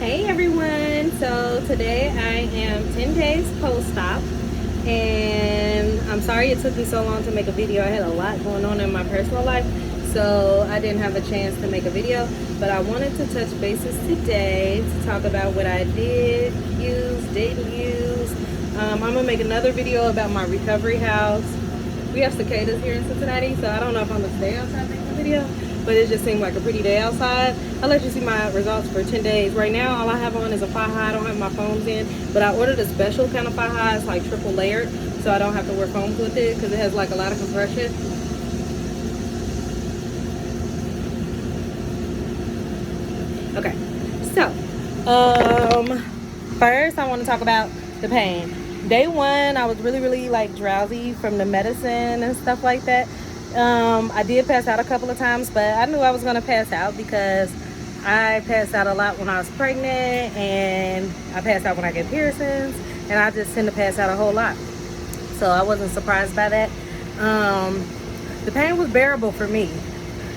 Hey everyone, so today I am 10 days post-op and I'm sorry it took me so long to make a video. I had a lot going on in my personal life, so I didn't have a chance to make a video, but I wanted to touch bases today to talk about what I did use, didn't use. I'm gonna make another video about my recovery house. We have cicadas here in Cincinnati, so I don't know if I'm gonna stay outside making a video, but it just seemed like a pretty day outside. I'll let you see my results for 10 days. Right now, all I have on is a thigh high. I don't have my foams in, but I ordered a special kind of thigh high. It's like triple layered, so I don't have to wear foams with it because it has like a lot of compression. Okay, so first I want to talk about the pain. Day one, I was really like drowsy from the medicine and stuff like that. I did pass out a couple of times, but I knew I was gonna pass out because I passed out a lot when I was pregnant, and I passed out when I get piercings, and I just tend to pass out a whole lot. So I wasn't surprised by that. The pain was bearable for me.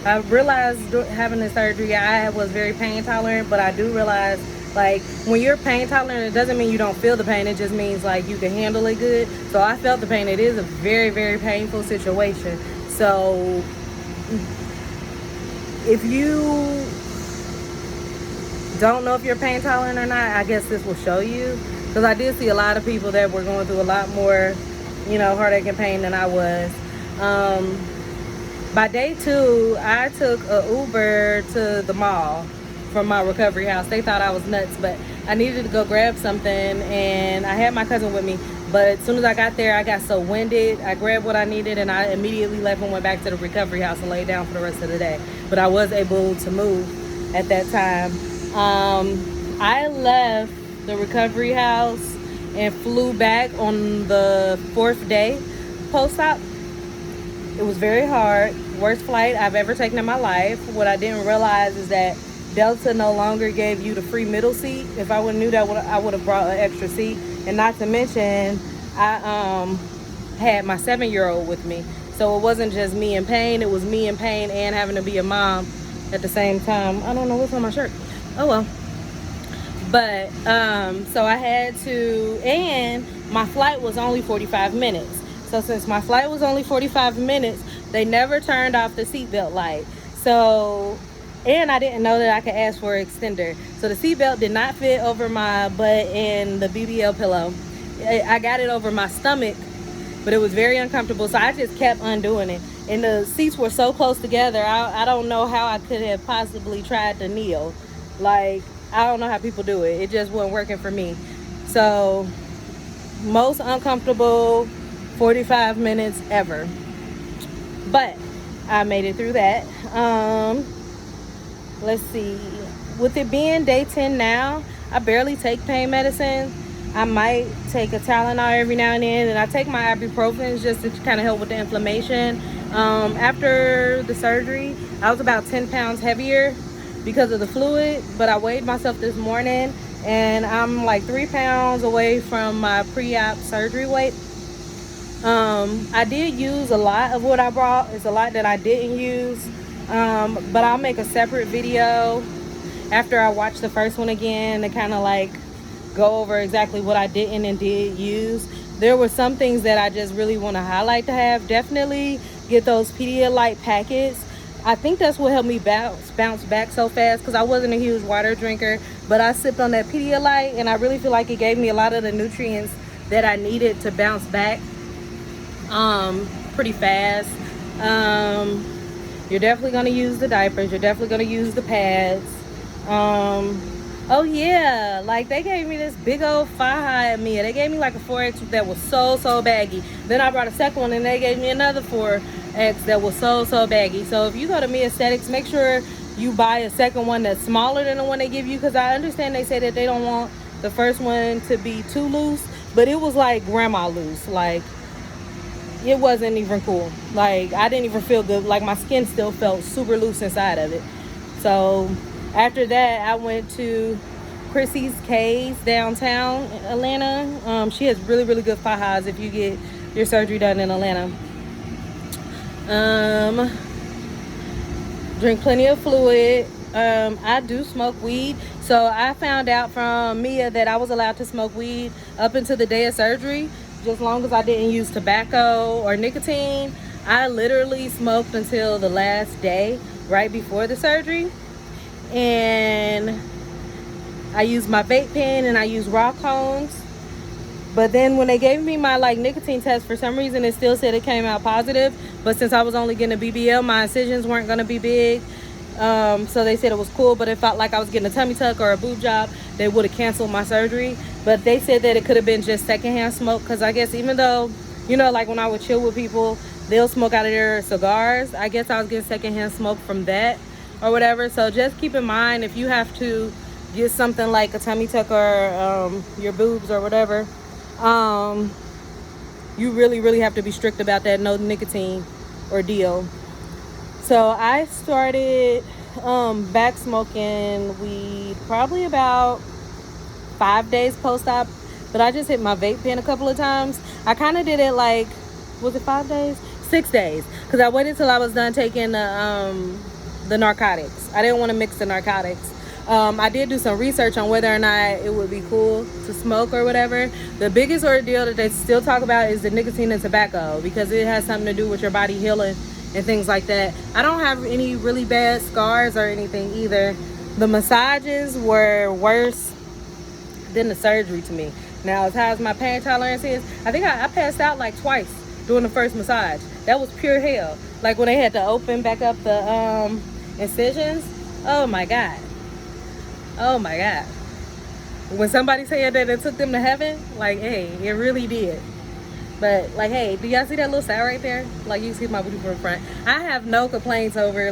I realized having the surgery, I was very pain tolerant, but I do realize, like, when you're pain tolerant, it doesn't mean you don't feel the pain. It just means like you can handle it good. So I felt the pain. It is a very painful situation. So if you don't know if you're pain tolerant or not, I guess this will show you, because I did see a lot of people that were going through a lot more, heartache and pain than I was. By day two, I took a Uber to the mall from my recovery house. They thought I was nuts, but I needed to go grab something, and I had my cousin with me. But as soon as I got there, I got so winded. I grabbed what I needed, and I immediately left and went back to the recovery house and laid down for the rest of the day. But I was able to move at that time. I left the recovery house and flew back on the 4th day post-op. It was very hard. Worst flight I've ever taken in my life. What I didn't realize is that Delta no longer gave you the free middle seat. If I would have knew that, I would have brought an extra seat. And not to mention, I had my 7-year-old with me. So it wasn't just me in pain. It was me in pain and having to be a mom at the same time. I don't know what's on my shirt. Oh well. But so I had to, and my flight was only 45 minutes. So since my flight was only 45 minutes, they never turned off the seatbelt light. So, and I didn't know that I could ask for an extender. So the seatbelt did not fit over my butt and the BBL pillow. I got it over my stomach, but it was very uncomfortable. So I just kept undoing it. And the seats were so close together, I don't know how I could have possibly tried to kneel. Like, I don't know how people do it. It just wasn't working for me. So, most uncomfortable 45 minutes ever. But I made it through that. Let's see. With it being day 10 now, I barely take pain medicine. I might take a Tylenol every now and then, and I take my ibuprofen just to kind of help with the inflammation. After the surgery, I was about 10 pounds heavier because of the fluid, but I weighed myself this morning, and I'm like 3 pounds away from my pre-op surgery weight. I did use a lot of what I brought. It's a lot that I didn't use, but I'll make a separate video after I watch the first one again to kind of like go over exactly what I didn't and did use. There were some things that I just really want to highlight to have. Definitely get those Pedialyte packets. I think that's what helped me bounce back so fast, because I wasn't a huge water drinker, but I sipped on that Pedialyte, and I really feel like it gave me a lot of the nutrients that I needed to bounce back pretty fast. You're definitely going to use the diapers. You're definitely going to use the pads. Oh yeah, like they gave me this big old thigh high at Mia. They gave me like a 4X that was so baggy. Then I brought a second one, and they gave me another 4X that was so baggy. So if you go to Mia Aesthetics, make sure you buy a second one that's smaller than the one they give you, because I understand they say that they don't want the first one to be too loose, but it was like grandma loose. Like, it wasn't even cool. Like, I didn't even feel good. Like, my skin still felt super loose inside of it. So after that, I went to Chrissy's K's downtown in Atlanta. She has really good thigh highs if you get your surgery done in Atlanta. Drink plenty of fluid. I do smoke weed, So I found out from Mia that I was allowed to smoke weed up until the day of surgery, just long as I didn't use tobacco or nicotine. I literally smoked until the last day, right before the surgery. And I used my vape pen and I used raw cones. But then when they gave me my nicotine test, for some reason it still said it came out positive. But since I was only getting a BBL, my incisions weren't going to be big. So they said it was cool, but it felt like I was getting a tummy tuck or a boob job, they would have canceled my surgery. But they said that it could have been just secondhand smoke, because I guess even though, like when I would chill with people, they'll smoke out of their cigars. I guess I was getting secondhand smoke from that or whatever. So just keep in mind, if you have to get something like a tummy tuck or your boobs or whatever, you really have to be strict about that no nicotine ordeal. So I started back smoking weed probably about 5 days post-op, but I just hit my vape pen a couple of times. I kind of did it was it 5 days? 6 days, because I waited till I was done taking the narcotics. I didn't want to mix the narcotics. I did do some research on whether or not it would be cool to smoke or whatever. The biggest ordeal that they still talk about is the nicotine and tobacco, because it has something to do with your body healing and things like that. I don't have any really bad scars or anything either. The massages were worse than the surgery to me. Now, as high as my pain tolerance is, I think I passed out twice during the first massage. That was pure hell. When they had to open back up the incisions. Oh my God. Oh my God. When somebody said that it took them to heaven, hey, it really did. But hey, do y'all see that little side right there? You see my booty from front. I have no complaints over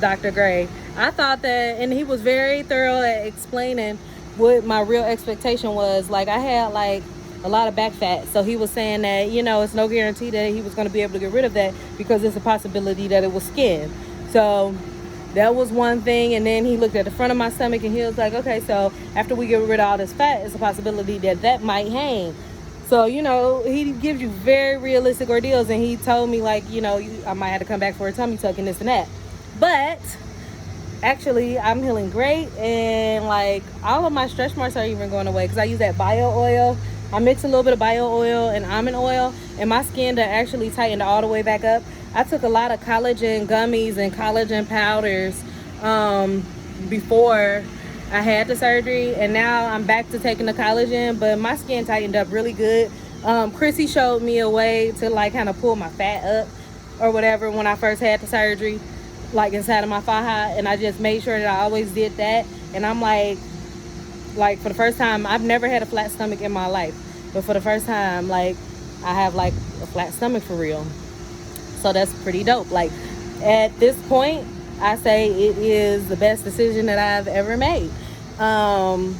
Dr. Gray. I thought that, and he was very thorough at explaining what my real expectation was. I had a lot of back fat, so he was saying that it's no guarantee that he was going to be able to get rid of that, because it's a possibility that it was skin. So that was one thing. And then he looked at the front of my stomach and he was like, okay, so after we get rid of all this fat, it's a possibility that might hang. So, he gives you very realistic ordeals, and he told me I might have to come back for a tummy tuck and this and that. But actually, I'm healing great, and all of my stretch marks are even going away, because I use that bio oil. I mix a little bit of bio oil and almond oil, and my skin to actually tightened all the way back up. I took a lot of collagen gummies and collagen powders before I had the surgery, and now I'm back to taking the collagen, but my skin tightened up really good. Chrissy showed me a way to kind of pull my fat up or whatever when I first had the surgery, inside of my faja, and I just made sure that I always did that. And I'm for the first time, I've never had a flat stomach in my life, but for the first time, I have a flat stomach for real. So that's pretty dope. At this point, I say it is the best decision that I've ever made. Some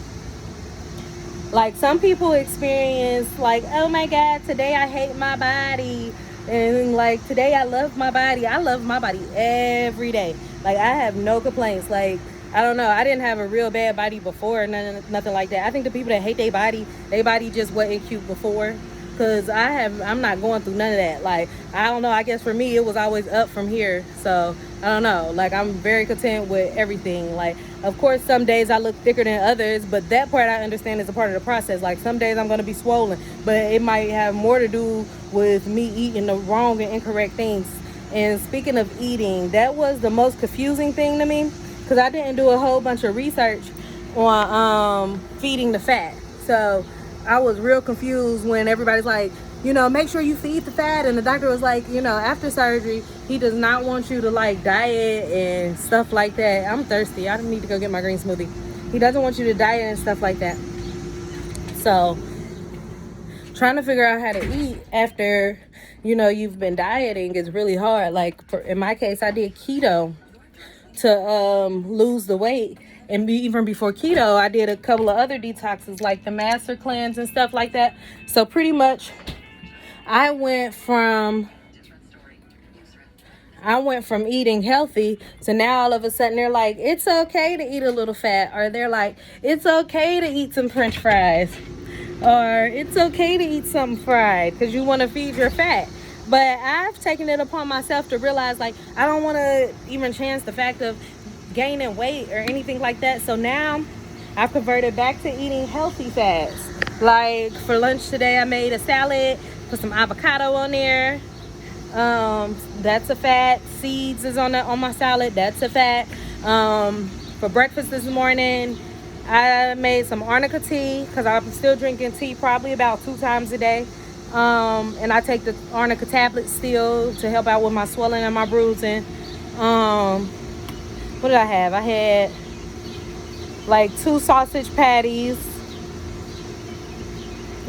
people experience oh my God, today I hate my body, and today I love my body. I love my body every day. I have no complaints. I don't know, I didn't have a real bad body before, nothing like that. I think the people that hate their body just wasn't cute before, because I'm not going through none of that. I don't know, I guess for me it was always up from here. So I don't know, I'm very content with everything. Of course, some days I look thicker than others, but that part I understand is a part of the process. Some days I'm going to be swollen, but it might have more to do with me eating the wrong and incorrect things. And speaking of eating, that was the most confusing thing to me, because I didn't do a whole bunch of research on feeding the fat. So I was real confused when everybody's make sure you feed the fat. And the doctor was after surgery, he does not want you to diet and stuff like that. I'm thirsty. I need to go get my green smoothie. He doesn't want you to diet and stuff like that. So trying to figure out how to eat after, you've been dieting is really hard. In my case, I did keto to lose the weight. And even before keto, I did a couple of other detoxes, like the master cleanse and stuff like that. So pretty much I went from eating healthy to now all of a sudden they're it's okay to eat a little fat, or they're it's okay to eat some French fries, or it's okay to eat something fried because you want to feed your fat. But I've taken it upon myself to realize I don't want to even chance the fact of gaining weight or anything like that. So now I've converted back to eating healthy fats. Like for lunch today, I made a salad, put some avocado on there. That's a fat. Seeds is on my salad. That's a fat. For breakfast this morning, I made some arnica tea because I'm still drinking tea probably about 2 times a day. And I take the arnica tablets still to help out with my swelling and my bruising. What did I have? I had like 2 sausage patties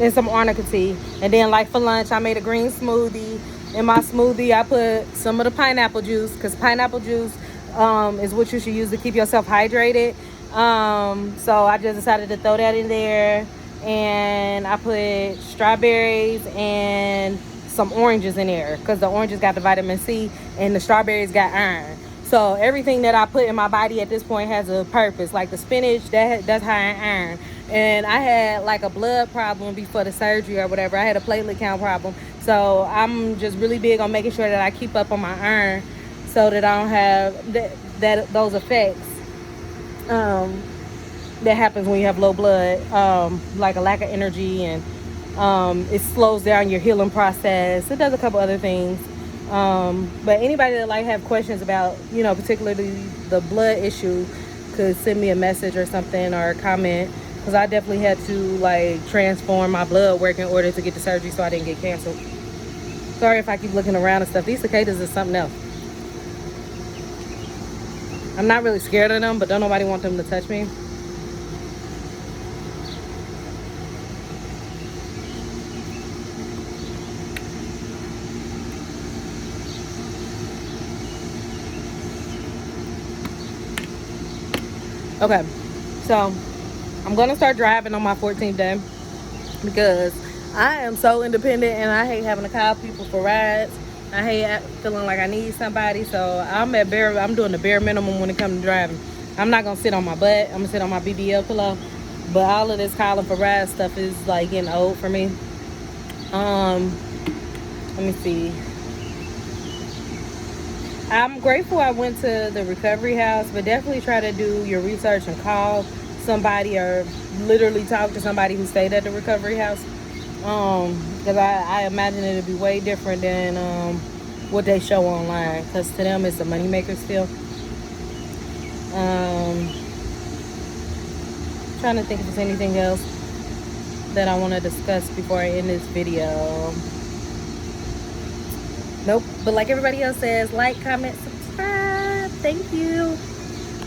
and some arnica tea. And then like for lunch, I made a green smoothie. In my smoothie, I put some of the pineapple juice because pineapple juice is what you should use to keep yourself hydrated. So I just decided to throw that in there. And I put strawberries and some oranges in there because the oranges got the vitamin C and the strawberries got iron. So everything that I put in my body at this point has a purpose. Like the spinach, that's high in iron. And I had like a blood problem before the surgery or whatever. I had a platelet count problem. So I'm just really big on making sure that I keep up on my iron so that I don't have those effects that happens when you have low blood, like a lack of energy, and it slows down your healing process. It does a couple other things. But anybody that like have questions about, particularly the blood issue could send me a message or something or a comment, because I definitely had to like transform my blood work in order to get the surgery so I didn't get canceled. Sorry if I keep looking around and stuff. These cicadas is something else. I'm not really scared of them, but don't nobody want them to touch me. Okay, so I'm gonna start driving on my 14th day because I am so independent and I hate having to call people for rides. I hate feeling like I need somebody, so I'm doing the bare minimum when it comes to driving. I'm not gonna sit on my butt. I'm gonna sit on my BBL pillow. But all of this calling for rides stuff is like getting old for me. Let me see. I'm grateful I went to the recovery house, but definitely try to do your research and call somebody or literally talk to somebody who stayed at the recovery house. Because I imagine it'd be way different than what they show online, because to them it's a moneymaker still. Trying to think if there's anything else that I want to discuss before I end this video. Nope. But like everybody else says, like, comment, subscribe. Thank you.